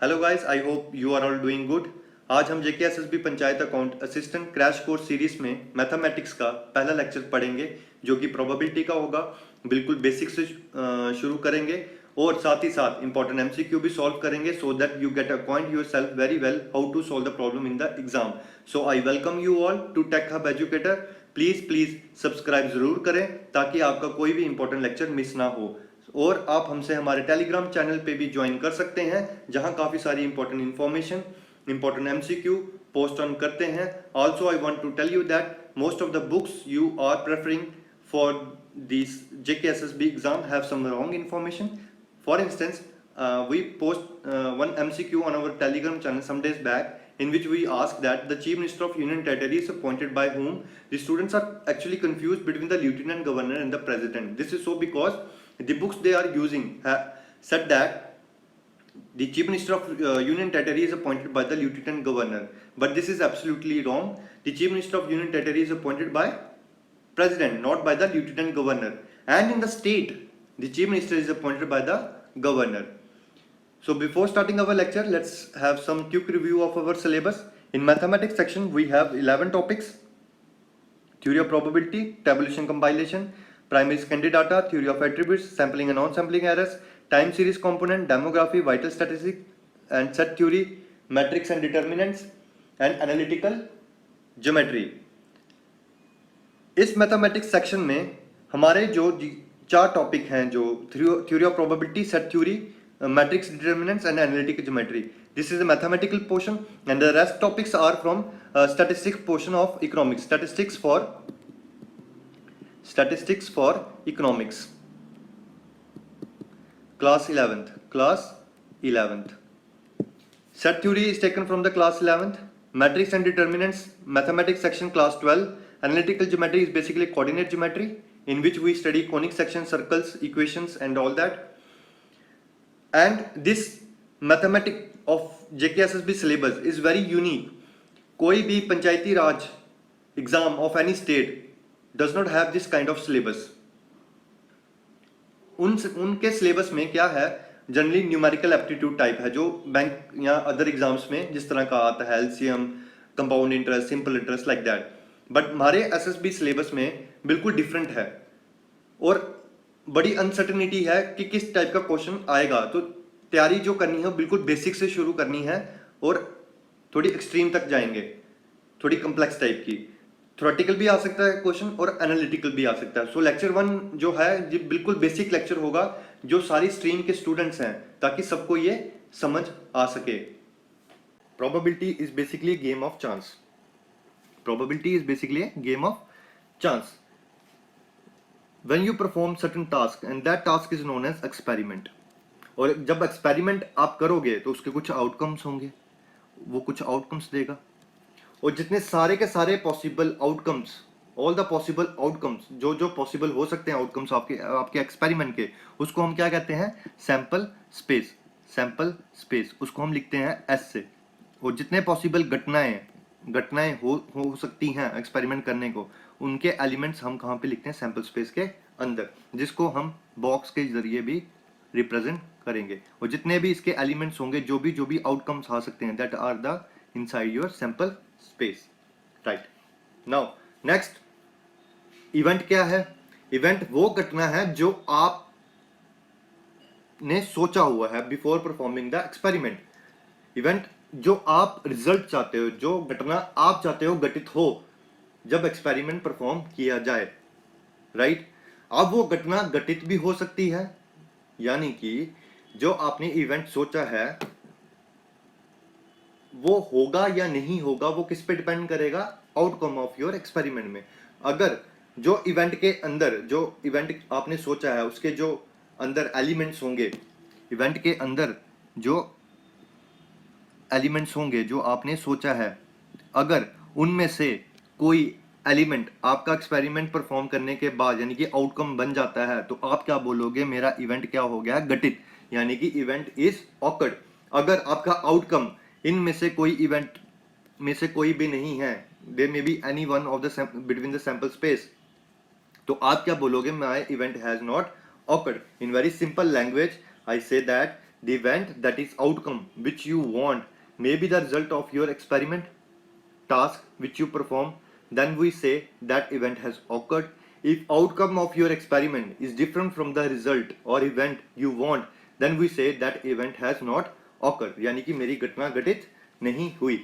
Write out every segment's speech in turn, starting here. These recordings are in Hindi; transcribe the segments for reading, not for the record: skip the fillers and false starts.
Hello guys, I hope you are all doing good. आज हम JKSSB panchayat account assistant crash course series में मैथमेटिक्स का पहला लेक्चर पढ़ेंगे, जो कि प्रोबेबिलिटी का होगा। बिल्कुल बेसिक से शुरू करेंगे और साथ ही साथ इंपॉर्टेंट एमसीक्यू भी सॉल्व करेंगे, so that you get acquaint yourself very well how to solve the problem in the exam. So I welcome you all to tech hub educator. Please subscribe जरूर करें ताकि आपका कोई भी इंपॉर्टेंट लेक्चर मिस ना हो। और आप हमसे हमारे टेलीग्राम चैनल पे भी ज्वाइन कर सकते हैं, जहां काफी सारी important information, important MCQ post on करते हैं। Also I want to tell you that most of the books you are preferring for this JKSSB exam have some wrong information. For instance, we post one MCQ on our Telegram channel some days back, in which we ask that the Chief Minister of Union Territory is appointed by whom. The students are actually confused between the Lieutenant Governor and the President. This is so because the books they are using have said that the Chief Minister of Union Territory is appointed by the Lieutenant Governor, but this is absolutely wrong. The Chief Minister of Union Territory is appointed by President, not by the Lieutenant Governor. And in the state, the Chief Minister is appointed by the Governor. So before starting our lecture, let's have some quick review of our syllabus. In mathematics section, we have 11 topics: theory of probability, tabulation compilation, primary secondary data, theory of attributes, sampling and non-sampling errors, time series component, demography, vital statistics and set theory, matrix and determinants, and analytical geometry. इस मैथमेटिक्स सेक्शन में हमारे जो 4 टॉपिक हैं, जो theory of probability, set theory, matrix, determinants and analytical geometry. This is the mathematical portion and the rest topics are from statistics portion of economics. Statistics for economics, class 11th. Set theory is taken from the class 11th. Matrix and determinants, mathematics section, class 12. Analytical geometry is basically coordinate geometry, in which we study conic sections, circles, equations and all that. And this mathematics of JKSSB syllabus is very unique. कोई भी पंचायती राज exam of any state does not have this kind of syllabus. उनके सिलेबस में क्या है, जनरली न्यूमेरिकल एप्टीट्यूड टाइप है, जो बैंक या अदर एग्जाम्स में जिस तरह का आता है, LCM, compound interest, simple interest, like that. But हमारे एसएसबी सिलेबस में बिल्कुल डिफरेंट है और बड़ी अनसर्टेनिटी है कि किस टाइप का क्वेश्चन आएगा. तो तैयारी जो करनी है बिल्कुल बेसिक से शुरू करनी है और थोड़ी एक्सट्रीम तक जाएंगे, थोड़ी कम्प्लेक्स टाइप की. थ्योरेटिकल भी आ सकता है क्वेश्चन और एनालिटिकल भी आ सकता है. सो लेक्चर 1 जो है ये बिल्कुल बेसिक लेक्चर होगा, जो सारी स्ट्रीम के स्टूडेंट्स हैं, ताकि सबको ये समझ आ सके. Probability is basically game of chance. Probability is basically game of chance. When you perform certain task and that task is known as experiment. और जब एक्सपेरिमेंट आप करोगे तो उसके कुछ आउटकम्स होंगे, वो कुछ आउटकम्स देगा. और जितने सारे के सारे possible outcomes, all the possible outcomes, जो पॉसिबल हो सकते हैं आउटकम्स आपके एक्सपेरिमेंट के, उसको हम क्या कहते हैं, सैंपल स्पेस. उसको हम लिखते हैं एस से. और जितने पॉसिबल घटनाएं हो सकती हैं एक्सपेरिमेंट करने को, उनके एलिमेंट्स हम कहाँ पे लिखते हैं, सैंपल स्पेस के अंदर, जिसको हम बॉक्स के जरिए भी रिप्रेजेंट करेंगे. और जितने भी इसके एलिमेंट्स होंगे, जो भी आउटकम्स आ सकते हैं, that are the inside your sample space. Right. Now next, event क्या है? इवेंट वो घटना है जो आप ने सोचा हुआ है before performing the experiment. Event जो आप रिजल्ट चाहते हो, जो घटना आप चाहते हो घटित हो जब एक्सपेरिमेंट परफॉर्म किया जाए. राइट. अब वो घटना घटित भी हो सकती है, यानी कि जो आपने इवेंट सोचा है वो होगा या नहीं होगा, वो किस पे डिपेंड करेगा, आउटकम ऑफ योर एक्सपेरिमेंट में. अगर जो इवेंट के अंदर, जो इवेंट आपने सोचा है उसके जो अंदर एलिमेंट्स होंगे, इवेंट के अंदर जो एलिमेंट्स होंगे जो आपने सोचा है, अगर उनमें से कोई एलिमेंट आपका एक्सपेरिमेंट परफॉर्म करने के बाद यानी कि आउटकम बन जाता है, तो आप क्या बोलोगे, मेरा इवेंट क्या हो गया, घटित, यानी कि इवेंट इज ऑकर्ड. अगर आपका आउटकम इनमें से कोई इवेंट में से कोई भी नहीं है, there may be any one of the between the sample space, तो आप क्या बोलोगे, my event has not occurred. In very simple language I say that the event, that is outcome which you want, may be the result of your experiment, task which you perform, then we say that event has occurred. If outcome of your experiment is different from the result or event you want, then we say that event has not occurred, यानी कि मेरी घटना घटित नहीं हुई।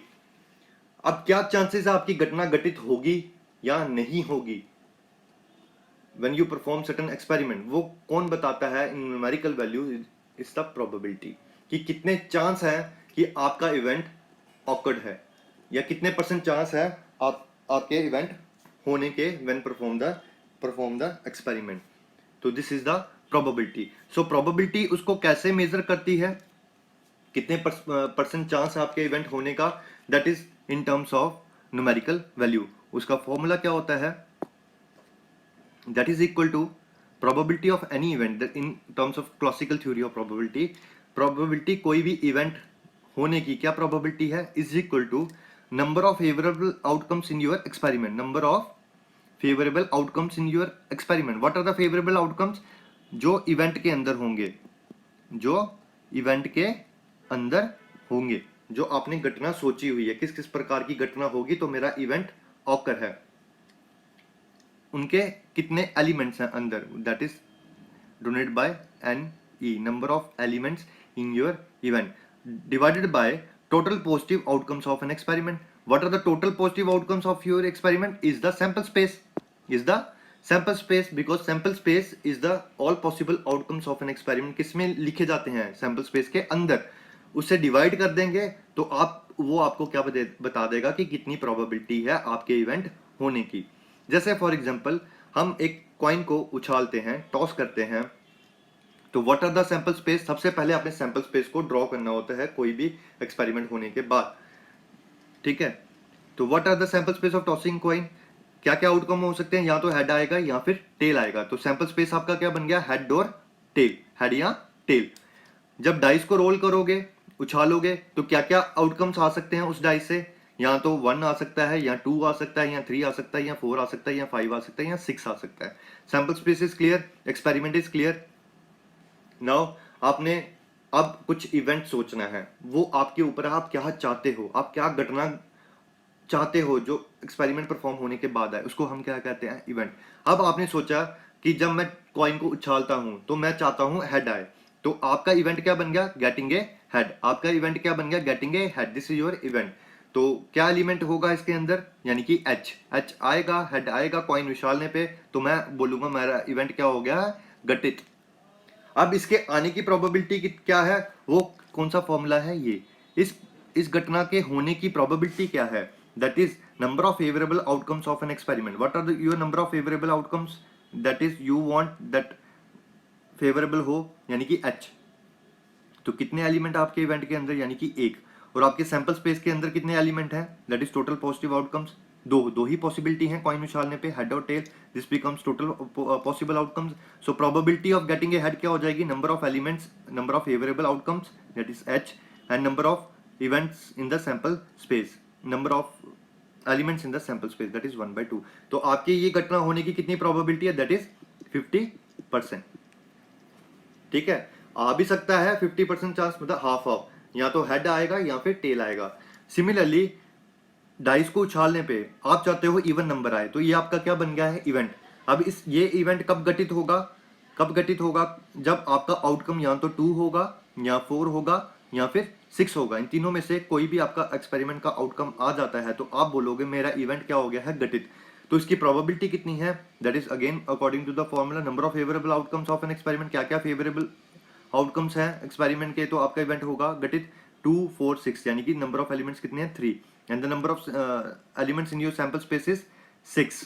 अब क्या चांसेस है आपकी घटना घटित होगी या नहीं होगी when you perform certain experiment, वो कौन बताता है? in numerical value is the probability, कि कितने चांस है कि आपका इवेंट ऑकर्ड है या कितने परसेंट चांस है आपके इवेंट होने के when perform the experiment। तो this is the probability. So probability उसको कैसे मेजर करती है, कितने परसेंट चांस है आपके इवेंट होने का, that is in terms of numerical value. उसका फॉर्मूला क्या होता है? That is equal to probability of any event in terms of classical theory of probability. Probability कोई भी इवेंट होने की क्या प्रोबेबिलिटी है? Is equal to number of favourable outcomes in your experiment, number of favourable outcomes in your experiment. What are the favourable outcomes? जो इवेंट के अंदर होंगे, जो इवेंट के अंदर होंगे, जो आपने घटना सोची हुई है, किस किस प्रकार की घटना होगी तो मेरा इवेंट ऑकर है, उनके कितने एलिमेंट्स हैं अंदर, that is donated by n E, number of elements in your event, divided by total positive outcomes of an experiment. What are the total positive outcomes of your experiment? Is the sample space, is the sample space, because sample space is the all possible outcomes of an experiment। किसमें लिखे जाते हैं? sample space के अंदर। उससे डिवाइड कर देंगे तो वो आपको क्या बता देगा कि कितनी प्रोबेबिलिटी है आपके इवेंट होने की। जैसे फॉर एग्जांपल हम एक कॉइन को उछालते हैं, टॉस करते हैं, तो what are the sample space? सबसे पहले आपने सैंपल स्पेस को ड्रॉ करना होता है कोई भी एक्सपेरिमेंट होने के बाद, ठीक है। तो what are the sample space of tossing coin? क्या क्या आउटकम हो सकते हैं? या तो हेड आएगा या फिर टेल आएगा। तो सैंपल स्पेस आपका क्या बन गया? हेड और टेल, हेड या टेल। जब डाइस को रोल करोगे, उछालोगे, तो क्या क्या आउटकम्स आ सकते हैं उस डाइस से? या तो 1 आ सकता है, या 2 आ सकता है, या 3 आ सकता है, या 4 आ सकता है, या 5 आ सकता है, या 6 आ सकता है। Sample space is clear, experiment is clear. Now आपने अब कुछ इवेंट सोचना है, वो आपके ऊपर है, आप क्या चाहते हो, आप क्या घटना चाहते हो जो एक्सपेरिमेंट परफॉर्म होने के बाद है, उसको हम क्या कहते हैं? इवेंट। अब आपने सोचा कि जब मैं कॉइन को उछालता हूं तो मैं चाहता हूं हेड आए, तो आपका इवेंट क्या बन गया? Getting a head. आपका इवेंट क्या बन गया? Getting a head. This is your event. तो क्या एलिमेंट होगा इसके अंदर? यानी कि एच आएगा, हेड आएगा कॉइन उछालने पे, तो मैं बोलूंगा मेरा इवेंट क्या हो गया? घटित। अब इसके आने की प्रोबेबिलिटी क्या है? वो कौन सा फॉर्मूला है? ये इस घटना के होने की प्रोबेबिलिटी क्या है? That is number of favourable outcomes of an experiment. What are your number of favourable outcomes? That is you want that favourable हो, यानी कि एच। तो कितने एलिमेंट आपके इवेंट के अंदर? यानी कि एक। और आपके सैंपल स्पेस के अंदर कितने एलिमेंट हैं? That is total positive outcomes. दो ही पॉसिबिलिटी हैं कॉइन उछालने पे, हेड और tail. This becomes total possible outcomes. So probability of getting a head क्या हो जाएगी? Number of elements, number of favourable outcomes, that is h, and number of events in the sample space, number of elements in the sample space, that is 1/2। तो आपकी ये घटना होने की कितनी प्रोबेबिलिटी है? That is 50%। ठीक है, आ भी सकता है 50% चांस, मतलब हाफ ऑफ, या तो हेड आएगा या फिर टेल आएगा। सिमिलरली डाइस को उछालने पे आप चाहते हो इवन नंबर आए, तो ये आपका क्या बन गया है? इवेंट। अब ये इवेंट कब घटित होगा? कब घटित होगा? जब आपका आउटकम या तो 2 होगा, या 4 होगा, या फिर 6 होगा। इन तीनों में से कोई भी आपका एक्सपेरिमेंट का आउटकम आ जाता है तो आप बोलोगे मेरा इवेंट क्या हो गया है? घटित। तो इसकी प्रोबेबिलिटी कितनी है? That is again according to the formula number of favourable outcomes of an experiment. क्या क्या फेवरेबल आउटकम्स हैं एक्सपेरिमेंट के, तो आपका इवेंट होगा घटित। 2, 4, 6, यानी कि नंबर ऑफ एलिमेंट्स कितने हैं? 3, and the number of elements in your sample space is 6,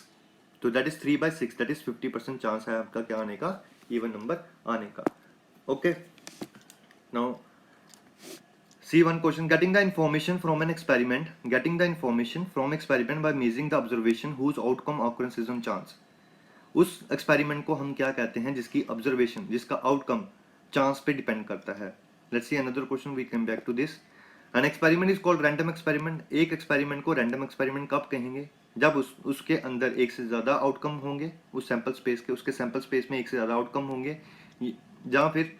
तो that is 3/6, that is 50% chance है आपका क्या आने का? इवन नंबर आने का। Okay, now see one question, getting the information from an experiment, getting the information from experiment by measuring the observation whose outcome occurrence is on chance। उस एक्सपेरिमेंट को हम क्या कहते हैं? जिसकी ऑब्जर्वेशन, जिसका आउटकम चांस पे डिपेंड करता है। Let's see another question, we come back to this. An experiment is called random experiment. एक एक्सपेरिमेंट को रैंडम एक्सपेरिमेंट कब कहेंगे? जब उसके अंदर एक से ज्यादा आउटकम होंगे, उस सैंपल स्पेस के, उसके सैंपल स्पेस में एक से ज्यादा आउटकम होंगे, या फिर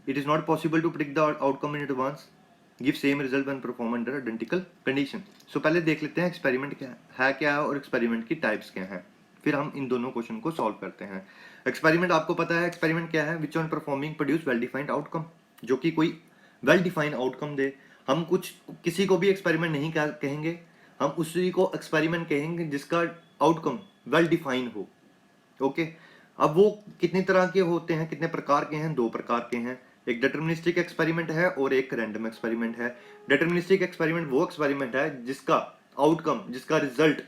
it is not possible to predict the outcome in advance, give same result when perform under identical condition. So पहले देख लेते हैं एक्सपेरिमेंट क्या है और एक्सपेरिमेंट की टाइप्स क्या है, फिर हम इन दोनों क्वेश्चन को सॉल्व करते हैं। एक्सपेरिमेंट आपको पता है एक्सपेरिमेंट क्या है, which on performing produce well defined outcome, जो कि कोई वेल डिफाइंड आउटकम दे। हम कुछ किसी को भी एक्सपेरिमेंट नहीं कहेंगे, हम उसी को एक्सपेरिमेंट कहेंगे जिसका आउटकम वेल डिफाइन हो। ओके, अब वो कितनी तरह के होते हैं, कितने प्रकार के हैं, दो प्रकार के हैं, एक डिटर्मिनिस्टिक एक्सपेरिमेंट है और एक रैंडम एक्सपेरिमेंट है। डिटर्मिनिस्टिक एक्सपेरिमेंट वो एक्सपेरिमेंट है जिसका आउटकम, जिसका रिजल्ट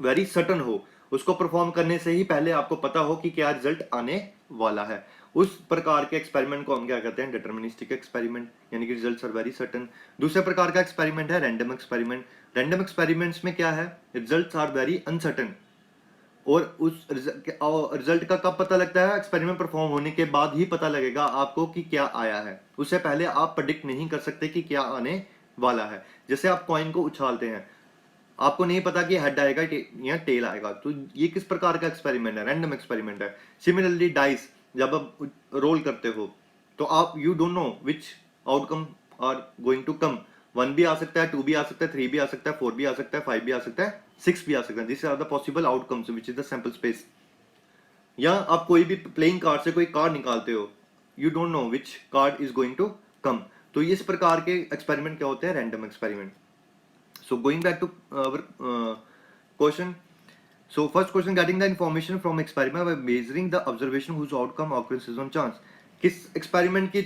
वेरी सर्टन हो, उसको परफॉर्म करने से ही पहले आपको पता हो कि क्या रिजल्ट आने वाला है। उस प्रकार के एक्सपेरिमेंट को हम क्या कहते हैं, डिटर्मिनिस्टिक एक्सपेरिमेंट, यानी कि रिजल्ट्स आर वेरी सर्टन। दूसरे प्रकार का एक्सपेरिमेंट है रैंडम एक्सपेरिमेंट। रैंडम एक्सपेरिमेंट्स में क्या है, रिजल्ट्स आर वेरी अनसर्टन, और उस रिजल्ट का कब पता लगता है, एक्सपेरिमेंट परफॉर्म होने के बाद ही पता लगेगा आपको कि क्या आया है। उससे पहले आप प्रेडिक्ट नहीं कर सकते कि क्या आने वाला है। जैसे आप कॉइन को उछालते हैं, आपको नहीं पता कि हेड आएगा या टेल आएगा, तो ये किस प्रकार का एक्सपेरिमेंट है, रैंडम एक्सपेरिमेंट है। सिमिलरली डाइस जब आप रोल करते हो तो आप you don't know which outcome are going to come. 1 भी आ सकता है, 2 भी आ सकता है, 3 भी आ सकता है, 4 भी आ सकता है, 5 भी आ सकता है, 6 भी आ सकता है। This are the possible outcomes which is the sample space. या आप कोई भी प्लेइंग कार्ड से कोई कार्ड निकालते हो, you don't know which card is going to come. तो इस प्रकार के एक्सपेरिमेंट क्या होते हैं, random experiment. So going back to our question. So first question, getting the information from experiment by measuring the observation whose outcome occurrence is on chance. किस experiment की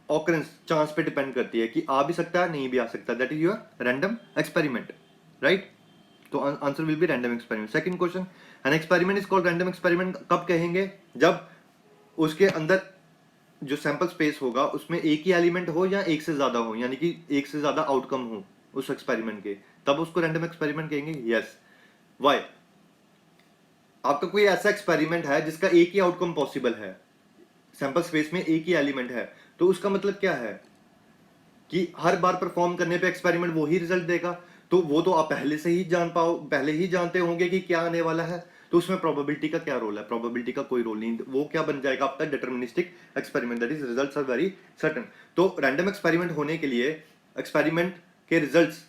occurrence chance पे depend करती है कि आ भी सकता है, नहीं भी आ सकता, that is your random experiment, right? तो answer will be random experiment. Second question, an experiment is called random experiment कब कहेंगे, जब उसके अंदर जो सैंपल स्पेस होगा उसमें एक ही एलिमेंट हो या एक से ज्यादा हो, यानी कि एक से ज्यादा आउटकम हो उस एक्सपेरिमेंट के, तब उसको रैंडम एक्सपेरिमेंट कहेंगे। यस, वाई, आपका कोई ऐसा एक्सपेरिमेंट है जिसका एक ही आउटकम पॉसिबल है, सैंपल स्पेस में एक ही एलिमेंट है, तो उसका मतलब क्या है कि हर बार परफॉर्म करने पे एक्सपेरिमेंट वो ही रिजल्ट देगा। तो वो तो आप पहले से ही पहले ही जानते होंगे कि क्या आने वाला है, तो उसमें प्रोबेबिलिटी का क्या रोल है, प्रोबेबिलिटी का कोई रोल नहीं, वो क्या बन जाएगा आपका deterministic experiment, that is results are very certain. तो रैंडम एक्सपेरिमेंट होने के लिए एक्सपेरिमेंट के रिजल्ट्स,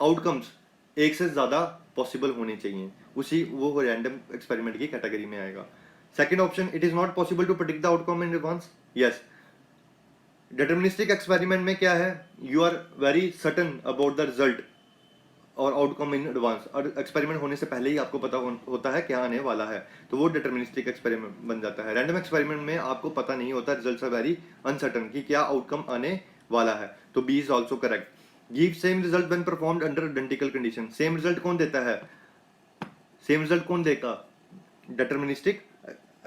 आउटकम्स एक से ज्यादा पॉसिबल होने चाहिए, उसी वो रैंडम एक्सपेरिमेंट की कैटेगरी में आएगा। Second option, it is not possible to predict the outcome in advance. Yes, deterministic experiment में क्या है, you are very certain about the result और आउटकम इन एडवांस, और एक्सपेरिमेंट होने से पहले ही आपको पता होता है क्या आने वाला है, तो वो डिटर्मिनिस्टिक एक्सपेरिमेंट बन जाता है। रैंडम एक्सपेरिमेंट में आपको पता नहीं होता, रिजल्ट्स आर वेरी अनसर्टेन कि क्या आउटकम आने वाला है, तो b is also correct. Give same result when performed under identical condition, same result कौन देता है, सेम रिजल्ट कौन देगा, डिटर्मिनिस्टिक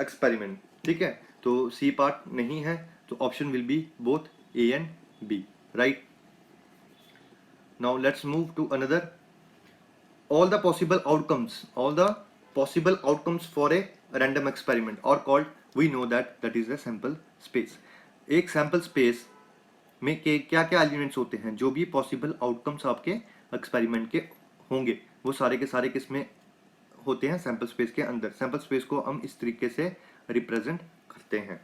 एक्सपेरिमेंट, ठीक है। तो सी पार्ट नहीं है, तो option will be both a and b, right. Now let's move to another. All the possible outcomes for a random experiment are called, we know that is a sample space. एक sample space में के क्या क्या एलिमेंट्स होते हैं, जो भी पॉसिबल आउटकम्स आपके एक्सपेरिमेंट के होंगे वो सारे के सारे किस में होते हैं, सैंपल स्पेस के अंदर। सैंपल स्पेस को हम इस तरीके से रिप्रेजेंट करते हैं,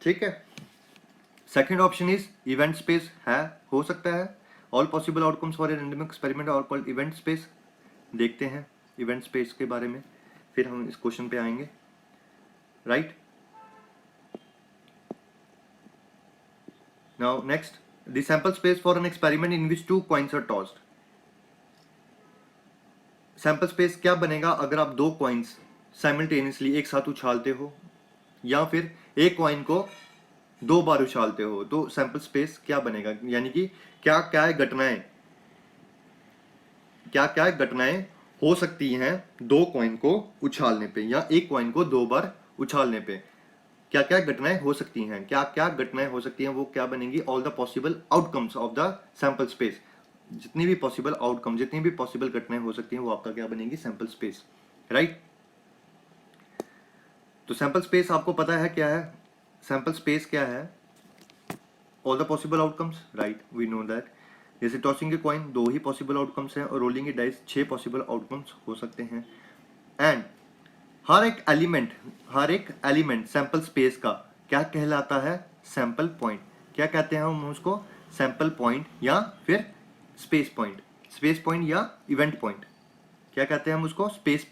ठीक है। Second option is event space है, हो सकता है। All possible outcomes for a random experiment are called event space. देखते हैं इवेंट स्पेस के बारे में, फिर हम इस क्वेश्चन पे आएंगे, right. Now next, the sample space for an experiment in which 2 coins are tossed. Sample space क्या बनेगा अगर आप 2 कॉइन्स साइमल्टेनियसली एक साथ उछालते हो, या फिर एक कॉइन को 2 बार उछालते हो, तो सैंपल स्पेस क्या बनेगा, यानी कि क्या क्या घटनाएं हो सकती हैं 2 कॉइन को उछालने पे या एक कॉइन को 2 बार उछालने पे, क्या क्या घटनाएं हो सकती हैं, क्या क्या घटनाएं हो सकती हैं, वो क्या बनेंगी, all the possible outcomes of the sample space. जितनी भी पॉसिबल आउटकम, जितनी भी पॉसिबल घटनाएं हो सकती हैं वो आपका क्या बनेगी, सैंपल स्पेस, राइट। तो सैंपल स्पेस आपको पता है क्या है, सैंपल स्पेस क्या है, all the possible outcomes, right, we know that. जैसे टॉसिंग ए कॉइन 2 ही पॉसिबल आउटकम्स हैं, और rolling a dice 6 possible outcomes हो सकते हैं। एंड हर एक एलिमेंट सैंपल स्पेस का क्या कहलाता है, सैंपल पॉइंट। क्या कहते हैं हम उसको? सैंपल पॉइंट या फिर स्पेस पॉइंट। स्पेस पॉइंट या इवेंट पॉइंट, क्या कहते हैं हम उसको? स्पेस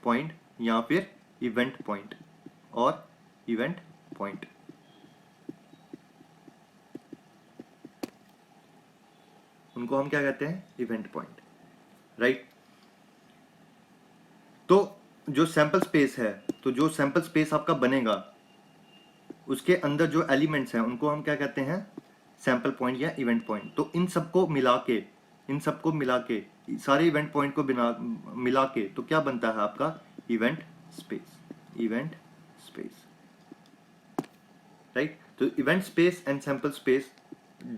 पॉइंट या फिर इवेंट पॉइंट और इवेंट पॉइंट। उनको हम क्या कहते हैं? Event point, right. तो जो सैंपल स्पेस है, तो जो सैंपल स्पेस आपका बनेगा उसके अंदर जो एलिमेंट्स हैं उनको हम क्या कहते हैं? सैंपल पॉइंट या इवेंट पॉइंट। तो इन सबको मिला के सारे इवेंट पॉइंट को बिना मिला के तो क्या बनता है आपका? Event space, right. तो event space and sample space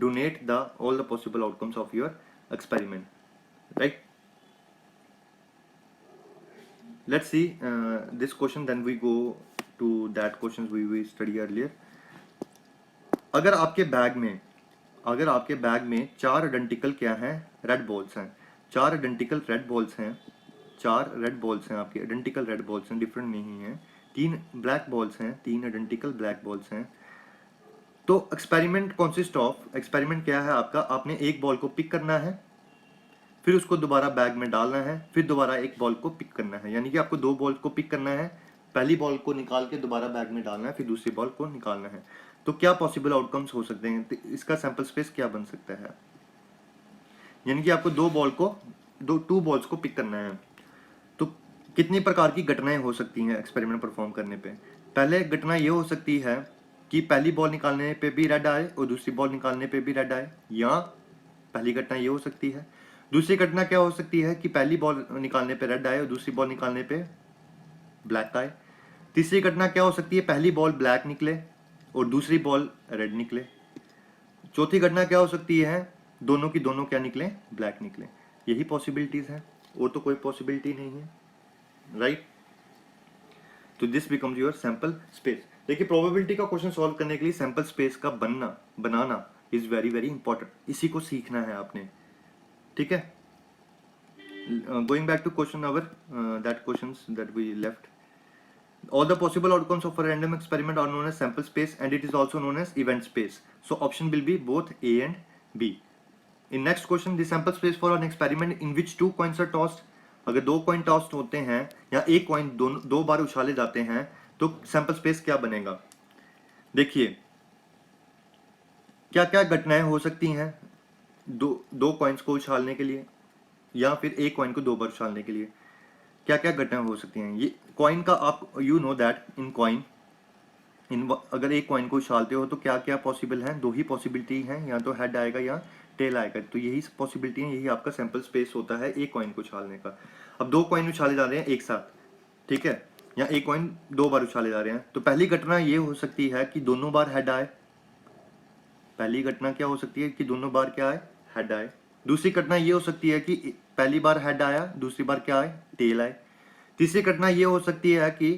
donate the all the possible outcomes of your experiment, right? Let's see this question, then we go to that questions we study earlier. अगर आपके बैग में 4 आइडेंटिकल क्या हैं? रेड बॉल्स हैं। 4 आइडेंटिकल रेड बॉल्स हैं, 4 रेड बॉल्स हैं आपके, आइडेंटिकल रेड बॉल्स हैं, डिफरेंट नहीं हैं। 3 ब्लैक बॉल्स हैं, 3 आइडेंटिकल ब्लैक बॉल्स हैं। तो एक्सपेरिमेंट क्या है आपका? आपने एक बॉल को पिक करना है, फिर उसको दोबारा बैग में डालना है, फिर दोबारा एक बॉल को पिक करना है। यानी कि आपको 2 बॉल को पिक करना है, पहली बॉल को निकाल के दोबारा बैग में डालना है, फिर दूसरी बॉल को निकालना है। तो क्या पॉसिबल आउटकम्स हो सकते हैं? तो इसका सैंपल स्पेस क्या बन सकता है? यानी कि आपको 2 बॉल्स को पिक करना है। तो कितनी प्रकार की घटनाएं हो सकती हैं एक्सपेरिमेंट परफॉर्म करने पे? पहले घटना ये हो सकती है कि पहली बॉल निकालने पे भी रेड आए और दूसरी बॉल निकालने पे भी रेड आए, या पहली घटना ये हो सकती है। दूसरी घटना क्या हो सकती है कि पहली बॉल निकालने पे रेड आए और दूसरी बॉल निकालने पे ब्लैक आए। तीसरी घटना क्या हो सकती है? पहली बॉल ब्लैक निकले और दूसरी बॉल रेड निकले। चौथी घटना क्या हो सकती है? दोनों की दोनों क्या निकले? ब्लैक निकले। यही पॉसिबिलिटीज है, और तो कोई पॉसिबिलिटी नहीं है, राइट। तो this becomes your sample space. देखिए, प्रोबेबिलिटी का क्वेश्चन सॉल्व करने के लिए सैंपल स्पेस का बनाना इज वेरी वेरी इंपॉर्टेंट। इसी को सीखना है आपने, ठीक है। Going back to question our that questions that we left, all the possible outcomes of a random experiment are known as sample space, and it is also known as event space. So option will be both A and B. In next question, the sample space for an experiment in which 2 coins are tossed, अगर 2 कॉइन टॉस्ट होते हैं या एक कॉइन दो बार उछाले जाते हैं तो सैंपल स्पेस क्या बनेगा? देखिए, क्या क्या घटनाएं हो सकती हैं दो कॉइन्स को उछालने के लिए या फिर एक कॉइन को 2 बार उछालने के लिए। क्या क्या घटनाएं हो सकती हैं? ये कॉइन का आप यू नो दैट अगर एक कॉइन को उछालते हो तो क्या क्या पॉसिबल है? 2 ही पॉसिबिलिटी हैं, या तो हेड आएगा या टेल आएगा। तो यही पॉसिबिलिटी है, यही आपका सैंपल स्पेस होता है एक कॉइन को उछालने का। अब 2 कॉइन उछाले जा रहे हैं एक साथ, ठीक है, या एक कॉइन 2 बार उछाले जा रहे हैं। तो पहली घटना ये हो सकती है कि दोनों बार हेड आए। पहली घटना क्या हो सकती है कि दोनों बार क्या आए? हेड आए। दूसरी घटना ये हो सकती है कि पहली बार हेड आया, दूसरी बार क्या आए? टेल आए। तीसरी घटना ये हो सकती है कि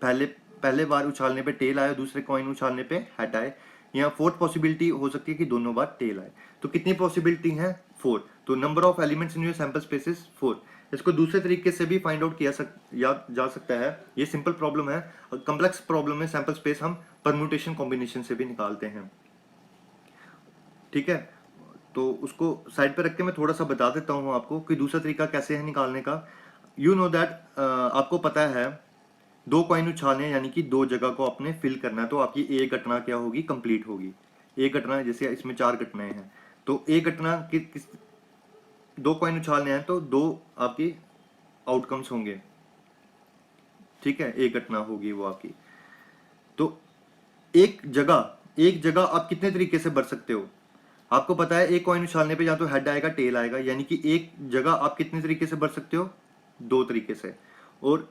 पहले बार उछालने पे टेल आया, दूसरे कॉइन उछालने पे हेड आए। या फोर्थ पॉसिबिलिटी हो सकती है कि दोनों बार टेल आए। तो कितनी पॉसिबिलिटी है? 4। तो number of elements in your sample space is 4। इसको दूसरे तरीके से भी फाइंड आउट जा सकता है। ये सिंपल प्रॉब्लम है, और कॉम्प्लेक्स प्रॉब्लम में सैंपल स्पेस हम परम्यूटेशन कॉम्बिनेशन से भी निकालते हैं, ठीक है। तो उसको साइड पे रख के मैं थोड़ा सा बता देता हूँ आपको कि दूसरा तरीका कैसे है निकालने का। यू नो दैट, आपको पता है 2 कॉइन उछालने यानी कि 2 जगह को आपने फिल करना है, तो आपकी एक घटना क्या होगी? कंप्लीट होगी। एक घटना, जैसे इसमें 4 घटनाएं हैं, तो एक घटना किस 2 कॉइन उछालने हैं तो 2 आपकी आउटकम्स होंगे, ठीक है, एक घटना होगी वो आपकी। तो एक जगह आप कितने तरीके से बढ़ सकते हो? आपको पता है एक कॉइन उछालने पे या तो हेड आएगा टेल आएगा, यानी कि एक जगह आप कितने तरीके से बढ़ सकते हो? 2 तरीके से। और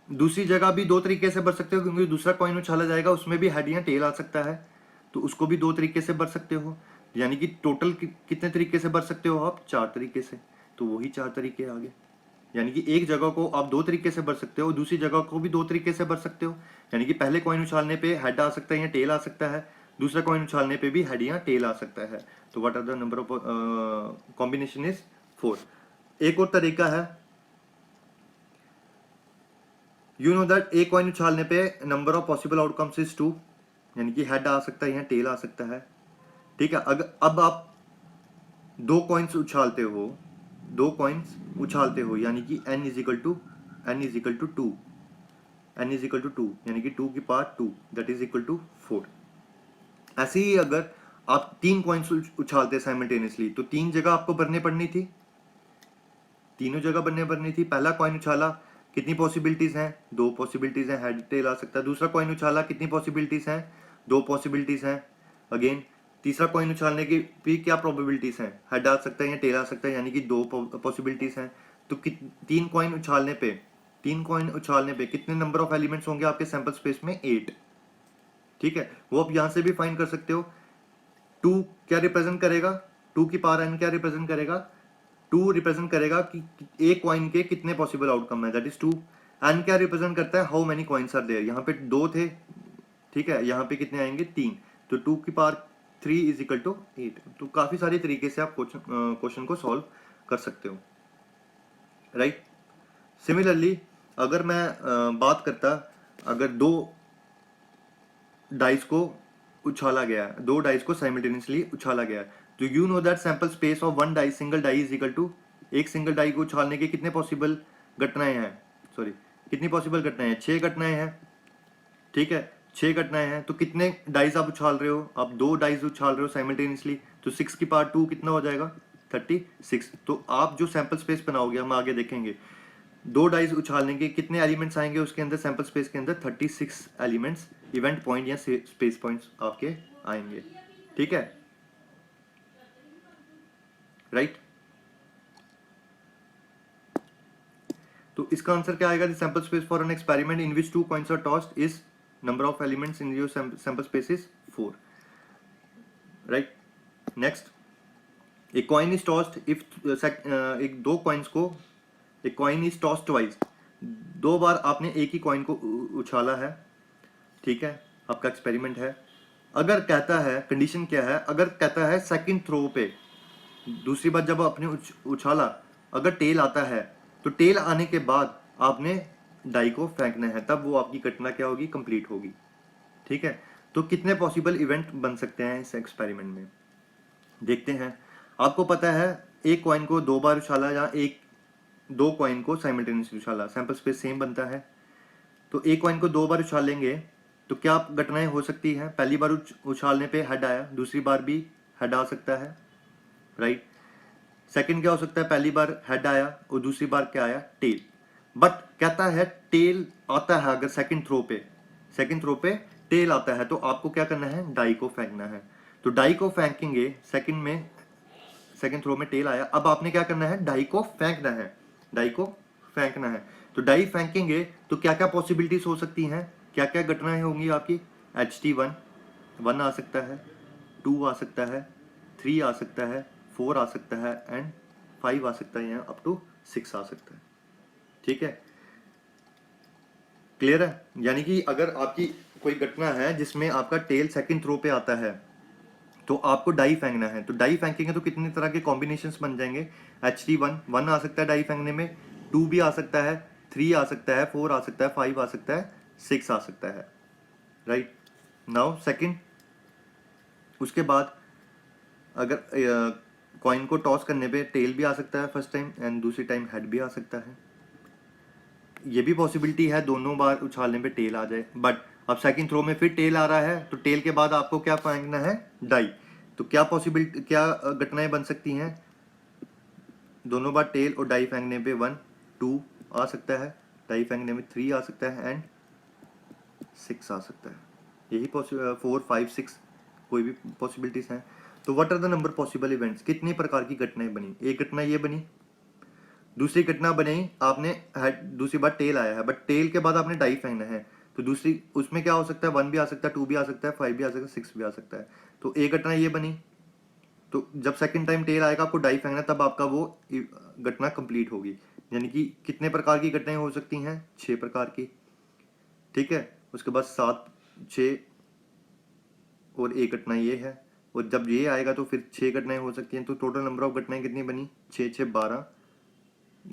दूसरी जगह भी 2 तरीके से बढ़ सकते हो, क्योंकि दूसरा कॉइन उछाला जाएगा उसमें भी हेड या टेल आ सकता है, तो उसको भी 2 तरीके से बढ़ सकते हो। यानी कि टोटल कितने तरीके से बढ़ सकते हो आप? 4 तरीके से। तो वही 4 तरीके आ गए। यानी कि एक जगह को आप 2 तरीके से बढ़ सकते हो, दूसरी जगह को भी 2 तरीके से बढ़ सकते हो। यानी कि पहले कॉइन उछालने पे हेड आ सकता है या टेल आ सकता है, दूसरा कॉइन उछालने पे भी हेड या टेल आ सकता है। तो what are the number of combination is 4। एक और तरीका है, यू नो दैट एक कॉइन उछालने पे number of possible outcomes is 2। यानी कि हेड आ सकता है, यहाँ टेल आ सकता है। ठीक है, अगर अब आप दो कॉइन्स उछालते हो यानी कि n is equal to two, n is equal to 2 यानी कि 2 की power 2 that is equal to 4। ऐसे ही अगर आप 3 कॉइन्स उछालते साइमल्टेनियसली तो 3 जगह आपको भरने पड़नी थी, तीनों जगह भरनी थी। पहला कॉइन उछाला, कितनी पॉसिबिलिटीज हैं? 2 पॉसिबिलिटीज हैं, हेड टेल आ सकता है। दूसरा कॉइन उछाला, कितनी पॉसिबिलिटीज हैं? 2 पॉसिबिलिटीज हैं। अगेन तीसरा कॉइन उछालने की भी क्या प्रोबेबिलिटीज हैं? हेड आ सकता है या टेल आ सकता है, यानी कि 2 पॉसिबिलिटीज हैं। तो 3 कॉइन उछालने पे कितने नंबर ऑफ एलिमेंट्स होंगे आपके सैंपल स्पेस में? 8। ठीक है, वो आप यहां से भी फाइंड कर सकते हो। 2 क्या रिप्रेजेंट करेगा? 2 की पावर n क्या रिप्रेजेंट करेगा? 2 रिप्रेजेंट करेगा कि एक कॉइन के कितने पॉसिबल आउटकम है, दैट इज 2। n क्या रिप्रेजेंट करता है? How many coins are there. यहाँ पे 2 थे, ठीक है, यहाँ पे कितने आएंगे? 3। तो 2 की पावर 3 इज इक्वल टू 8। तो काफी सारे तरीके से आप क्वेश्चन को सॉल्व कर सकते हो, राइट। सिमिलरली अगर मैं बात करता, अगर 2 डाइस को उछाला गया, 2 डाइस को साइमल्टेनियसली उछाला गया, तो you know that sample space of one die, single die is equal to, एक सिंगल डाई को उछालने के कितने पॉसिबल घटनाएं हैं? सॉरी, कितनी पॉसिबल घटनाएं हैं? 6 घटनाएं हैं। ठीक है, 6 घटनाएं हैं। तो कितने डाइस आप उछाल रहे हो? आप 2 डाइस उछाल रहे हो साइमल्टेनियसली, तो 6 की पावर 2 कितना हो जाएगा? 36। तो आप जो सैंपल स्पेस बनाओगे, हम आगे देखेंगे, 2 डाइस उछालने के कितने एलिमेंट्स आएंगे उसके अंदर, सैंपल स्पेस के अंदर? 36 एलिमेंट्स, इवेंट पॉइंट या स्पेस पॉइंट्स आपके आएंगे। ठीक है, राइट। तो इसका आंसर क्या आएगा? The sample space for an experiment in which 2 coins are tossed is, number of elements in your sample space is 4, right. Next, a coin is tossed if, एक 2 कॉइन्स को, a coin is tossed twice, 2 बार आपने एक ही कॉइन को उछाला है। ठीक है, आपका एक्सपेरिमेंट है। अगर कहता है, कंडीशन क्या है? अगर कहता है सेकंड थ्रो पे, दूसरी बार जब आपने उछाला, अगर टेल आता है, तो टेल आने के बाद आपने डाई को फेंकना है, तब वो आपकी घटना क्या होगी? कंप्लीट होगी। ठीक है, तो कितने पॉसिबल इवेंट बन सकते हैं इस एक्सपेरिमेंट में, देखते हैं। आपको पता है एक कॉइन को 2 बार उछाला या 2 कॉइन को साइमल्टेनियसली उछाला, सैंपल स्पेस सेम बनता है। तो एक कॉइन को 2 बार उछालेंगे तो क्या घटनाएं हो सकती हैं? पहली बार उछालने पे हेड आया, दूसरी बार भी हेड आ सकता है, राइट। सेकंड क्या हो सकता है? पहली बार हेड आया और दूसरी बार क्या आया? टेल। बट कहता है टेल आता है अगर सेकंड थ्रो पे टेल आता है, तो आपको क्या करना है? डाई को फेंकना है। तो डाई को फेंकेंगे, सेकंड थ्रो में टेल आया, अब आपने क्या करना है? डाई को फेंकना है। तो डाई फेंकेंगे तो क्या क्या पॉसिबिलिटीज हो सकती हैं, क्या क्या घटनाएं होंगी आपकी? HT1 आ सकता है, 2 आ सकता है, 3 आ सकता है, 4 आ सकता है एंड 5 आ सकता है, यहाँ अप टू 6 आ सकता है। ठीक है, क्लियर है। यानी कि अगर आपकी कोई घटना है जिसमें आपका टेल सेकंड थ्रो पे आता है, तो आपको डाई फेंकना है। तो डाई फेंकेंगे तो कितनी तरह के कॉम्बिनेशंस बन जाएंगे? HT1 आ सकता है डाई फेंकने में, 2 भी आ सकता है, 3 आ सकता है, 4 आ सकता है, 5 आ सकता है, 6 आ सकता है, राइट। नाउ सेकंड, उसके बाद अगर कॉइन को टॉस करने पे टेल भी आ सकता है फर्स्ट टाइम एंड दूसरी टाइम हेड भी आ सकता है। ये भी पॉसिबिलिटी है दोनों बार उछालने पे टेल आ जाए, बट अब सेकंड थ्रो में फिर टेल आ रहा है, तो टेल के बाद आपको क्या फेंकना है? डाई। तो क्या पॉसिबिलिटी, क्या घटनाएं बन सकती हैं? दोनों बार टेल और डाई फेंकने पे 1 2 आ सकता है, डाई फेंकने में 3 आ सकता है एंड 6 आ सकता है। यही 4 5 6 कोई भी पॉसिबिलिटीज हैं। तो what are the number possible events? कितनी प्रकार की घटनाएं बनी? एक घटना ये बनी, दूसरी घटना बनी, आपने दूसरी बार टेल आया है, बट टेल के बाद आपने डाई फेंकना है, तो दूसरी उसमें क्या हो सकता है? 1 भी आ सकता है, 2 भी आ सकता है, 5 भी आ सकता है, 6 भी आ सकता है। तो एक घटना ये बनी, तो जब सेकंड टाइम टेल आएगा आपको डाई फेंकना, तब आपका वो घटना कंप्लीट होगी। यानी कि कितने प्रकार की घटनाएं हो सकती हैं? 6 प्रकार की। ठीक है, उसके बाद 7 6 और एक घटना ये है, और जब ये आएगा तो फिर 6 घटनाएं हो सकती हैं। तो टोटल नंबर ऑफ घटनाएं कितनी बनी? 6 6 12,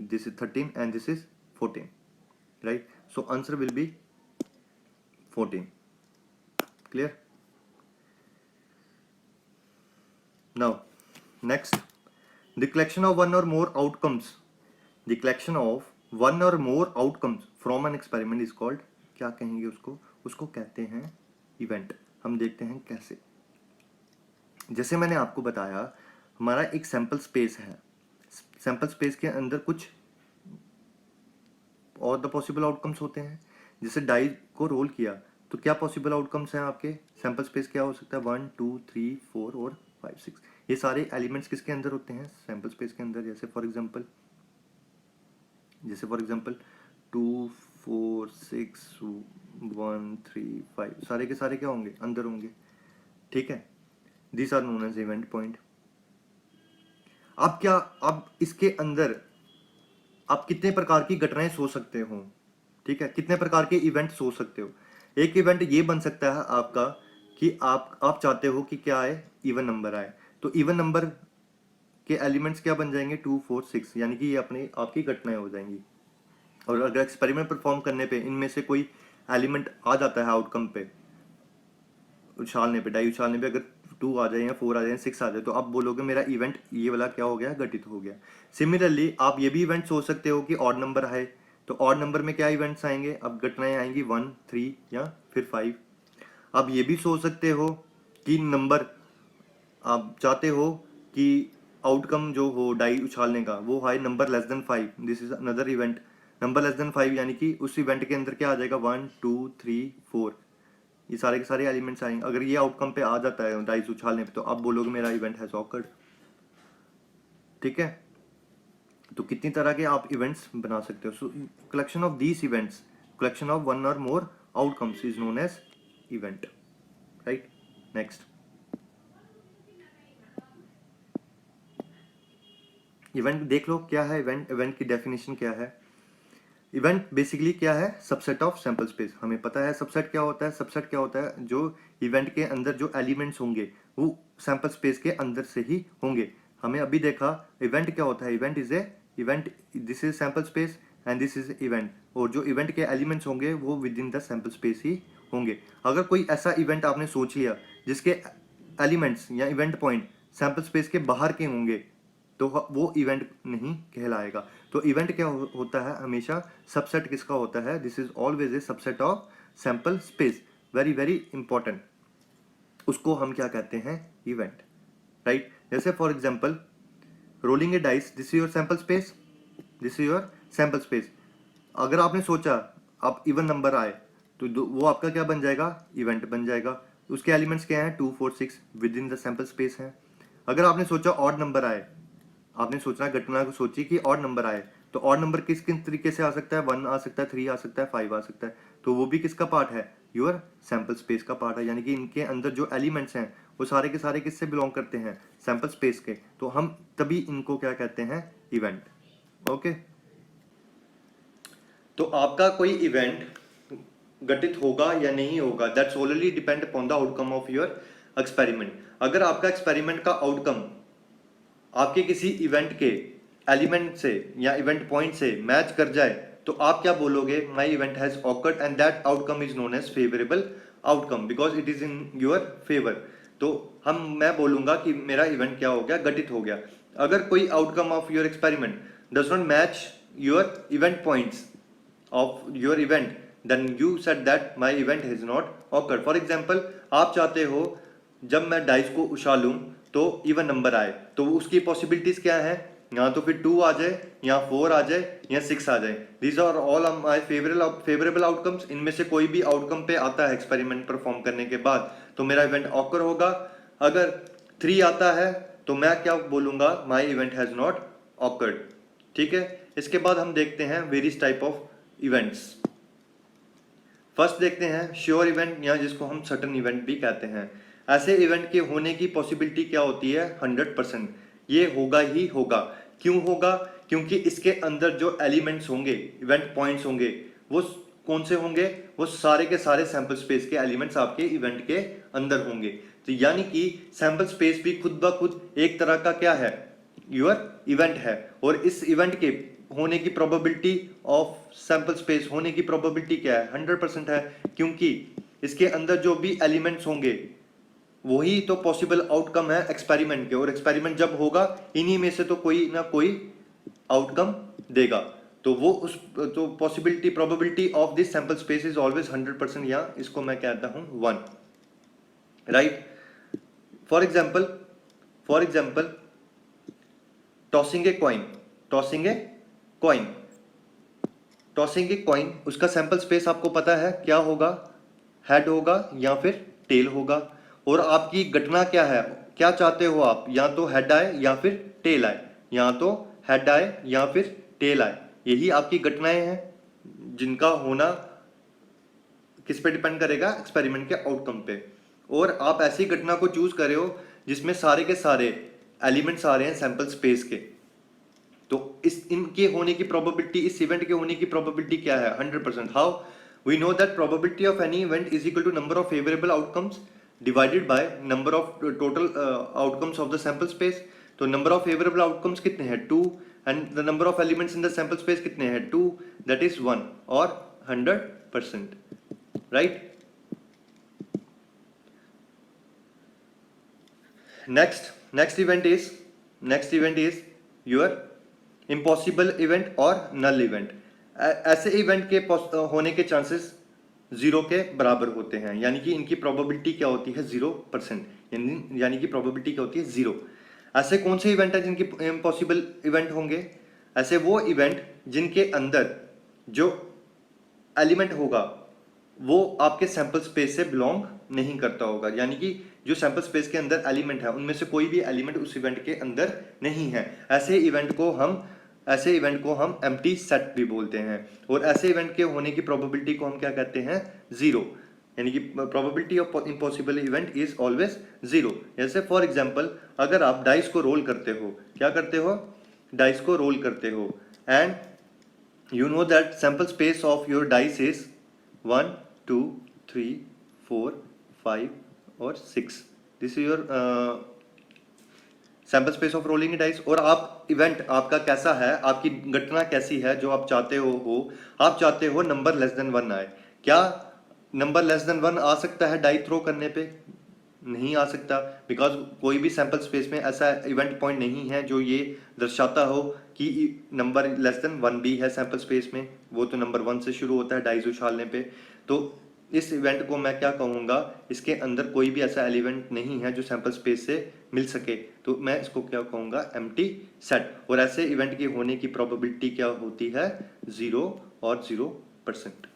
this is 13 and this is 14, right? So answer will be 14. Clear? Now next, the collection of one और more outcomes, the collection of one और more outcomes from an experiment is called, क्या कहेंगे उसको, उसको कहते हैं इवेंट। हम देखते हैं कैसे। जैसे मैंने आपको बताया, हमारा एक सैंपल स्पेस है, सैंपल स्पेस के अंदर कुछ और द पॉसिबल आउटकम्स होते हैं। जैसे डाई को रोल किया तो क्या पॉसिबल आउटकम्स हैं आपके सैंपल स्पेस, क्या हो सकता है, 1 2 3 4 और 5 6, ये सारे एलिमेंट्स किसके अंदर होते हैं, सैंपल स्पेस के अंदर। जैसे फॉर एग्जांपल 2 4 6 1 3 5, सारे के सारे क्या होंगे, अंदर होंगे, ठीक है। This are known as event point. अब इसके अंदर आप कितने प्रकार की घटनाएं सोच सकते हो, ठीक है, कितने प्रकार के इवेंट सोच सकते हो। एक इवेंट ये बन सकता है आपका कि आप चाहते हो कि क्या आए, इवन नंबर आए। तो इवन नंबर के एलिमेंट्स क्या बन जाएंगे, 2 4 6, यानी कि ये अपने आपकी घटनाएं हो जाएंगी। और अगर एक्सपेरिमेंट परफॉर्म करने पे इनमें से कोई एलिमेंट आ जाता है आउटकम पे, उछालने पे, डाई उछालने पे, अगर 2 आ जाए या 4 आ जाए, 6 आ जाए, तो आप बोलोगे मेरा इवेंट ये वाला क्या हो गया, घटित हो गया। सिमिलरली आप ये भी इवेंट सोच सकते हो कि ऑड नंबर आए, तो ऑड नंबर में क्या इवेंट्स आएंगे, अब घटनाएं आएंगी 1 3 या फिर 5। आप ये भी सोच सकते हो कि नंबर, आप चाहते हो कि आउटकम जो हो डाई उछालने का वो है number less than 5, this is another event. Number less than 5 यानी कि उस इवेंट के अंदर क्या आ जाएगा, 1 2 3 4, ये सारे के सारे एलिमेंट्स आएंगे। अगर ये आउटकम पे आ जाता है डाइस उछालने पे, तो आप बोलोगे मेरा इवेंट हैज ऑकर्ड, ठीक है। तो कितनी तरह के आप इवेंट्स बना सकते हो। So collection of these events, collection of one और more outcomes is known as event, right. Next, event देख लो क्या है इवेंट। इवेंट की डेफिनेशन क्या है, इवेंट बेसिकली क्या है, सबसेट ऑफ सैंपल स्पेस। हमें पता है सबसेट क्या होता है, सबसेट क्या होता है, जो इवेंट के अंदर जो एलिमेंट्स होंगे वो सैंपल स्पेस के अंदर से ही होंगे। हमें अभी देखा इवेंट क्या होता है, event is a event, this is sample space and this is event, और जो इवेंट के एलिमेंट्स होंगे वो within the sample space ही होंगे। अगर कोई ऐसा इवेंट आपने सोच लिया जिसके एलिमेंट्स या इवेंट पॉइंट सैंपल स्पेस के बाहर के होंगे, तो वो इवेंट नहीं कहलाएगा। तो इवेंट क्या होता है, हमेशा सबसेट किसका होता है, this is always a subset of sample space, very very important. उसको हम क्या कहते हैं, इवेंट, राइट। जैसे for example rolling a dice, this is your sample space, this is your sample space. अगर आपने सोचा आप इवन नंबर आए, तो वो आपका क्या बन जाएगा, इवेंट बन जाएगा। उसके एलिमेंट्स क्या हैं, 2 4 6 with in the sample space है। अगर आपने सोचा ऑड नंबर आए, आपने सोचना, घटना को सोची कि ऑड नंबर आए, तो ऑड नंबर किस किस तरीके से आ सकता है, 1 आ सकता है, 3 आ सकता है, 5 आ सकता है, तो वो भी किसका पार्ट है, योर सैंपल स्पेस का पार्ट है। यानी कि इनके अंदर जो एलिमेंट्स हैं वो सारे के सारे किससे बिलोंग करते हैं, सैंपल स्पेस के। तो हम तभी इनको क्या कहते हैं, इवेंट। ओके, तो आपका कोई इवेंट घटित होगा या नहीं होगा, that's only depend upon the outcome of your experiment. अगर आपका एक्सपेरिमेंट का आउटकम आपके किसी इवेंट के एलिमेंट से या इवेंट पॉइंट से मैच कर जाए, तो आप क्या बोलोगे, my event has occurred and that outcome is known as favourable outcome because it is in your favour. तो मैं बोलूंगा कि मेरा इवेंट क्या हो गया, घटित हो गया। अगर कोई outcome of your experiment does not match your event points of your event, then you said that my event has not occurred. For example, आप चाहते हो जब मैं डाइस को उछालूं तो इवन नंबर आए, तो उसकी पॉसिबिलिटीज क्या है, या तो फिर 2 आ जाए, या 4 आ जाए, या 6 आ जाए। These are all my favourable outcomes. इनमें से कोई भी आउटकम पे आता है एक्सपेरिमेंट परफॉर्म करने के बाद, तो मेरा इवेंट ऑकर होगा। अगर 3 आता है तो मैं क्या बोलूंगा, माई इवेंट हैज नॉट ऑकर्ड, ठीक है। इसके बाद हम देखते हैं various type of events. First देखते हैं श्योर इवेंट, या जिसको हम सर्टेन इवेंट भी कहते हैं। ऐसे इवेंट के होने की पॉसिबिलिटी क्या होती है, 100%, ये होगा ही होगा। क्यों होगा, क्योंकि इसके अंदर जो एलिमेंट्स होंगे, इवेंट पॉइंट्स होंगे, वो कौन से होंगे, वो सारे के सारे सैंपल स्पेस के एलिमेंट्स आपके इवेंट के अंदर होंगे। तो यानी कि सैंपल स्पेस भी खुद ब खुद एक तरह का क्या है, योर इवेंट है। और इस इवेंट के होने की प्रोबेबिलिटी ऑफ सैंपल स्पेस होने की प्रोबेबिलिटी क्या है, 100% है, क्योंकि इसके अंदर जो भी एलिमेंट्स होंगे वही तो पॉसिबल आउटकम है एक्सपेरिमेंट के, और एक्सपेरिमेंट जब होगा इन्हीं में से तो कोई ना कोई आउटकम देगा। तो वो उस तो possibility probability of this sample space is always 100%, या इसको मैं कहता हूं 1, right. For example tossing a coin, tossing a coin tossing a coin, उसका सैंपल स्पेस आपको पता है क्या होगा, हेड होगा या फिर टेल होगा। और आपकी घटना क्या है, क्या चाहते हो आप, या तो हेड आए या फिर टेल आए, या तो हेड आए या फिर टेल आए। यही आपकी घटनाएं हैं जिनका होना किस पे डिपेंड करेगा, एक्सपेरिमेंट के आउटकम पे। और आप ऐसी घटना को चूज कर रहे हो जिसमें सारे के सारे एलिमेंट्स आ रहे हैं सैंपल स्पेस के, तो इस इनके होने की प्रोबेबिलिटी, इस इवेंट के होने की प्रोबेबिलिटी क्या है, 100%। How we know that probability of any event is equal to number of favourable outcomes divided by number of total outcomes of the sample space. तो नंबर ऑफ फेवरेबल आउटकम्स कितने हैं, 2, and the number of elements in the sample space कितने हैं, 2, दैट इज 1 और 100%, right. next event is your impossible event और नल इवेंट। ऐसे इवेंट के होने के चांसेस 0 के बराबर होते हैं, यानी कि इनकी प्रोबेबिलिटी क्या होती है, 0%, यानी कि प्रोबेबिलिटी क्या होती है, 0। ऐसे कौन से इवेंट है जिनकी इम्पॉसिबल इवेंट होंगे, ऐसे वो इवेंट जिनके अंदर जो एलिमेंट होगा वो आपके सैंपल स्पेस से बिलोंग नहीं करता होगा, यानी कि जो सैंपल स्पेस के अंदर एलिमेंट है उनमें से कोई भी एलिमेंट उस इवेंट के अंदर नहीं है। ऐसे इवेंट को हम एम्प्टी सेट भी बोलते हैं। और ऐसे इवेंट के होने की प्रोबेबिलिटी को हम क्या कहते हैं, 0, यानी कि probability of impossible event is always 0। जैसे फॉर एग्जांपल अगर आप डाइस को रोल करते हो, क्या करते हो, डाइस को रोल करते हो, and you know that sample space of your dice is 1 2 3 4 5 और 6, this is your sample space of rolling dice. और आप इवेंट आपका कैसा है, आपकी घटना कैसी है जो आप चाहते हो आप चाहते हो नंबर लेस देन 1 आए। क्या नंबर लेस देन 1 आ सकता है डाई थ्रो करने पे, नहीं आ सकता, बिकॉज कोई भी सैंपल स्पेस में ऐसा इवेंट पॉइंट नहीं है जो ये दर्शाता हो कि नंबर लेस देन 1 भी है सैंपल स्पेस में। वो तो नंबर 1 से शुरू होता है डाइस उछालने पे। तो इस इवेंट को मैं क्या कहूँगा, इसके अंदर कोई भी ऐसा एलिमेंट नहीं है जो सैंपल स्पेस से मिल सके, तो मैं इसको क्या कहूँगा, एम्प्टी सेट। और ऐसे इवेंट की होने की प्रोबेबिलिटी क्या होती है, 0 और 0%,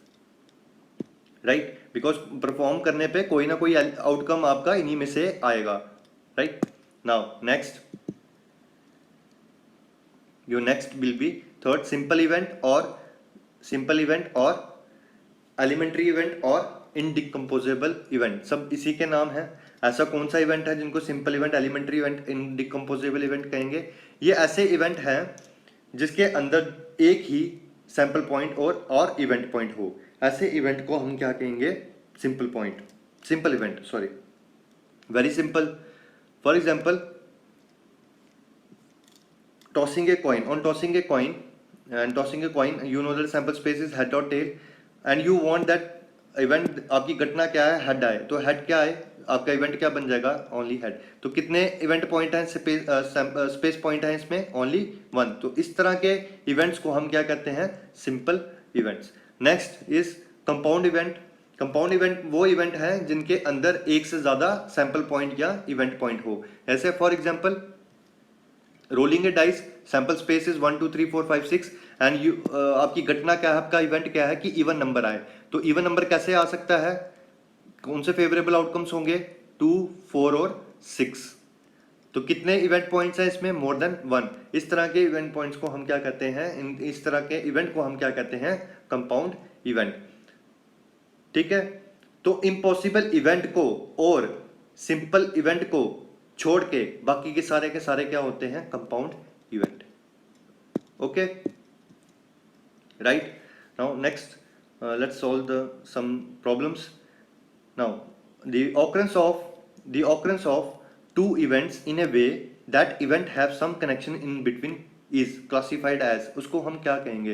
राइट। बिकॉज परफॉर्म करने पे कोई ना कोई आउटकम आपका इन्हीं में से आएगा, right. Now next your next will be third, simple event और एलिमेंट्री इवेंट और इनडिकम्पोजेबल इवेंट, सब इसी के नाम है। ऐसा कौन सा इवेंट है जिनको simple event, elementary event, indecomposable event कहेंगे, ये ऐसे इवेंट हैं जिसके अंदर एक ही सैंपल पॉइंट और इवेंट पॉइंट हो। ऐसे इवेंट को हम क्या कहेंगे, simple event, sorry, very simple. For example tossing a coin, on tossing a coin you know that sample space is head or tail and you want that event, आपकी घटना क्या है, हेड आए, तो हेड क्या आए, आपका इवेंट क्या बन जाएगा, ओनली हेड। तो कितने इवेंट पॉइंट हैं, स्पेस पॉइंट है इसमें, ओनली 1। तो इस तरह के इवेंट्स को हम क्या कहते हैं, simple events. Next is compound event. Compound event वो इवेंट हैं जिनके अंदर एक से ज्यादा सैंपल पॉइंट या इवेंट पॉइंट हो। ऐसे for example rolling a dice, sample space is 1 2 3 4 5 6 and you, आपकी घटना क्या है, आपका इवेंट क्या है कि इवन नंबर आए। तो इवन नंबर कैसे आ सकता है, कौन से फेवरेबल आउटकम्स होंगे, 2 4 और 6। तो कितने इवेंट पॉइंट्स हैं इसमें, मोर देन 1। इस तरह के इवेंट पॉइंट्स को हम क्या कहते हैं, इस तरह के इवेंट को हम क्या कहते हैं, कंपाउंड इवेंट, ठीक है। तो इम्पॉसिबल इवेंट को और सिंपल इवेंट को छोड़ के बाकी के सारे क्या होते हैं, compound event, okay, right. Now next let's solve the some problems. Now the occurrence of two events in a way that event have some connection in between is classified as, उसको हम क्या कहेंगे,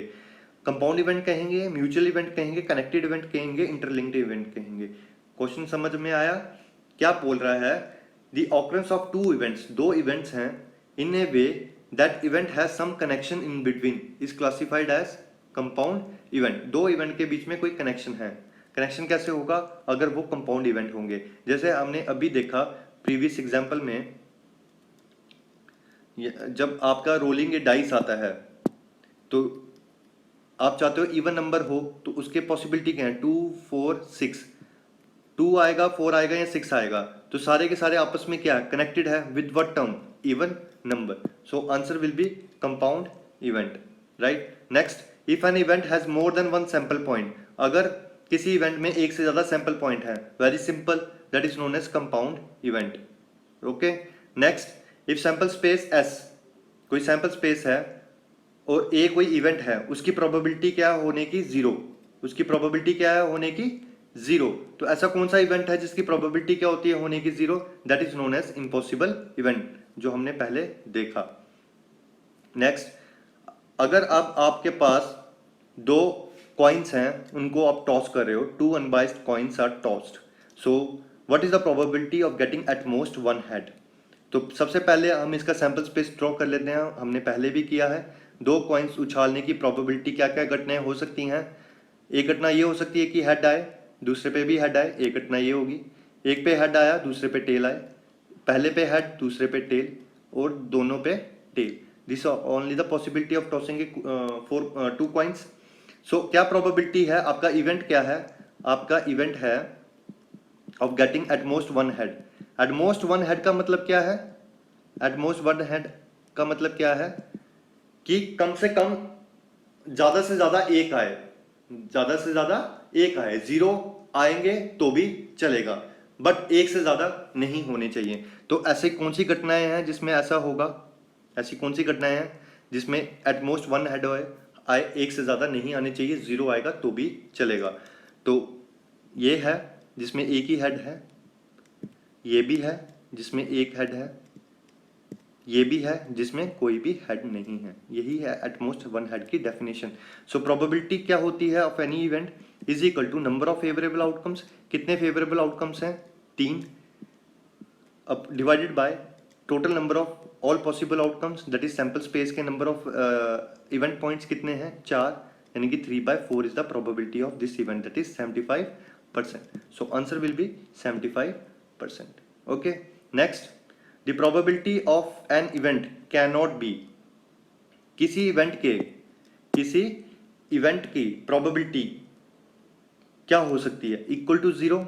कंपाउंड इवेंट कहेंगे, म्यूचुअल इवेंट कहेंगे, कनेक्टेड इवेंट कहेंगे, इंटरलिंक्ड इवेंट कहेंगे। क्वेश्चन समझ में आया। क्या बोल रहा है, the occurrence of two events, दो इवेंट्स हैं, in a way that event has some connection in between is classified as compound event. दो इवेंट के बीच में कोई कनेक्शन है। कनेक्शन कैसे होगा, अगर वो कंपाउंड इवेंट होंगे। जैसे हमने अभी देखा प्रीवियस एग्जांपल में, जब आपका रोलिंग ए डाइस आता है तो आप चाहते हो इवन नंबर हो, तो उसके पॉसिबिलिटी क्या है, 2 4 6, 2 आएगा, 4 आएगा या 6 आएगा, तो सारे के सारे आपस में क्या कनेक्टेड है, with what term, even number. So answer will be compound event, right. Next, if an event has more than one sample point, अगर किसी इवेंट में एक से ज्यादा सैंपल पॉइंट है, very simple, that is known as compound event. Okay. Next, if sample space S, कोई सैंपल स्पेस है और ए कोई इवेंट है, उसकी प्रोबेबिलिटी क्या होने की, जीरो, उसकी प्रोबेबिलिटी क्या है होने की, जीरो। तो ऐसा कौन सा इवेंट है जिसकी प्रोबेबिलिटी क्या होती है होने की, zero, that is known as impossible event, जो हमने पहले देखा। नेक्स्ट, अगर अब आपके पास दो कॉइन्स हैं, उनको आप टॉस कर रहे हो, two unbiased coins are tossed, so what is the probability of getting at most one head. तो सबसे पहले हम इसका सैंपल स्पेस ड्रॉ कर लेते हैं, हमने पहले भी किया है। दो कॉइन्स उछालने की प्रोबेबिलिटी क्या क्या घटनाएं हो सकती हैं, एक घटना ये हो सकती है कि हेड आए, दूसरे पे भी हेड आए, एक घटना ये होगी, एक पे हेड आया दूसरे पे टेल आए, पहले पे हेड दूसरे पे टेल, और दोनों पे tail. This only the possibility of tossing for two coins. So क्या प्रोबेबिलिटी है, आपका इवेंट क्या है, आपका इवेंट है of getting at most one head. Eight most one head का मतलब क्या है, एट मोस्ट वन हेड का मतलब क्या है कि कम से कम ज्यादा से ज्यादा एक आए, ज्यादा से ज्यादा एक आए, जीरो आएंगे तो भी चलेगा, बट एक से ज्यादा नहीं होने चाहिए। तो ऐसी कौन सी घटनाएं हैं जिसमें ऐसा होगा, ऐसी कौन सी घटनाएं हैं जिसमें एट मोस्ट वन हेड आए, एक से ज्यादा नहीं आने चाहिए, जीरो आएगा तो भी चलेगा। तो ये है जिसमें एक ही हेड है, ये भी है जिसमें एक हेड है, ये भी है जिसमें कोई भी हेड नहीं है। यही है एट मोस्ट वन हेड की डेफिनेशन। सो प्रोबेबिलिटी क्या होती है of any event is equal to number of favourable outcomes, कितने फेवरेबल आउटकम्स हैं, 3, अब divided by total number of all possible outcomes, that is sample space के नंबर ऑफ इवेंट पॉइंट्स कितने हैं, 4, यानी कि 3/4 is the probability of this event, that is 75%। So answer will be 75%। Okay. Next, the probability of an event can not be, किसी इवेंट की प्रोबेबिलिटी क्या हो सकती है, equal to 0,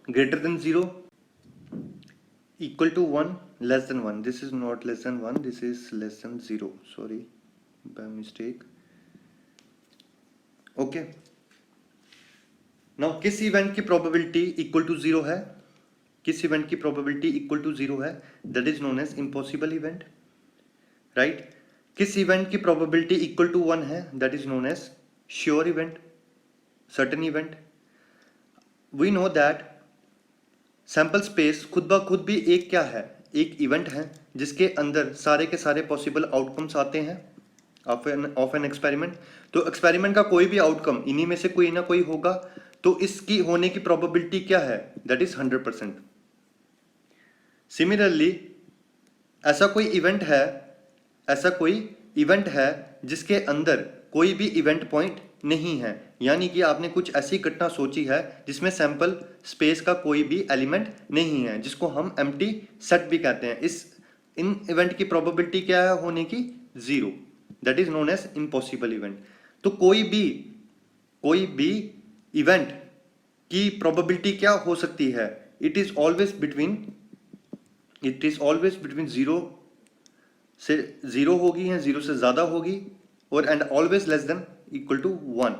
greater than 0, equal to 1, less than 1। This is not less than 1, this is less than 0, sorry by mistake. Okay. Now किस इवेंट की प्रोबेबिलिटी इक्वल टू 0 है, किस इवेंट की प्रोबेबिलिटी इक्वल टू 0 है, that is known as impossible event, right. किस इवेंट की प्रोबेबिलिटी इक्वल टू 1 है, that is known as sure event, certain event. We know that sample space खुद ब खुद भी एक क्या है, एक इवेंट है जिसके अंदर सारे के सारे पॉसिबल आउटकम्स आते हैं ऑफ एन एक्सपेरिमेंट। तो एक्सपेरिमेंट का कोई भी आउटकम इन्हीं में से कोई ना कोई होगा, तो इसकी होने की प्रोबेबिलिटी क्या है, दैट इज 100%। सिमिलरली ऐसा कोई इवेंट है जिसके अंदर कोई भी इवेंट पॉइंट नहीं है, यानी कि आपने कुछ ऐसी घटना सोची है जिसमें सैंपल स्पेस का कोई भी एलिमेंट नहीं है, जिसको हम एम्प्टी सेट भी कहते हैं। इन इवेंट की प्रोबेबिलिटी क्या है होने की, 0, that is known as impossible event. तो कोई भी इवेंट की प्रोबेबिलिटी क्या हो सकती है, इट इज ऑलवेज बिटवीन 0 से 0 होगी या 0 से ज्यादा होगी, और and always less than equal to 1,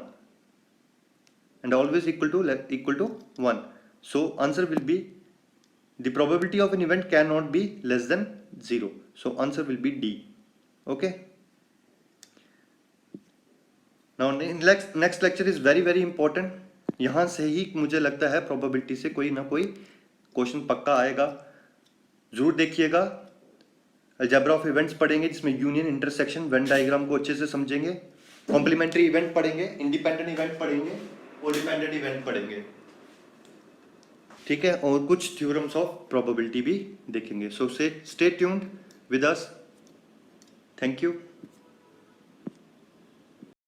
and always equal to 1। So answer will be the probability of an event can not be less than 0, so answer will be D. Okay. Now next lecture is very very important. यहां से ही मुझे लगता है प्रोबेबिलिटी से कोई ना कोई क्वेश्चन पक्का आएगा, जरूर देखिएगा। अलजेब्रा ऑफ इवेंट्स पढ़ेंगे जिसमें यूनियन, इंटरसेक्शन, वेन डायग्राम को अच्छे से समझेंगे। कॉम्प्लीमेंट्री इवेंट पढ़ेंगे, इंडिपेंडेंट इवेंट पढ़ेंगे और डिपेंडेंट इवेंट पढ़ेंगे। ठीक है, और कुछ थ्योरम्स ऑफ प्रोबेबिलिटी भी देखेंगे। So stay tuned with us. Thank you.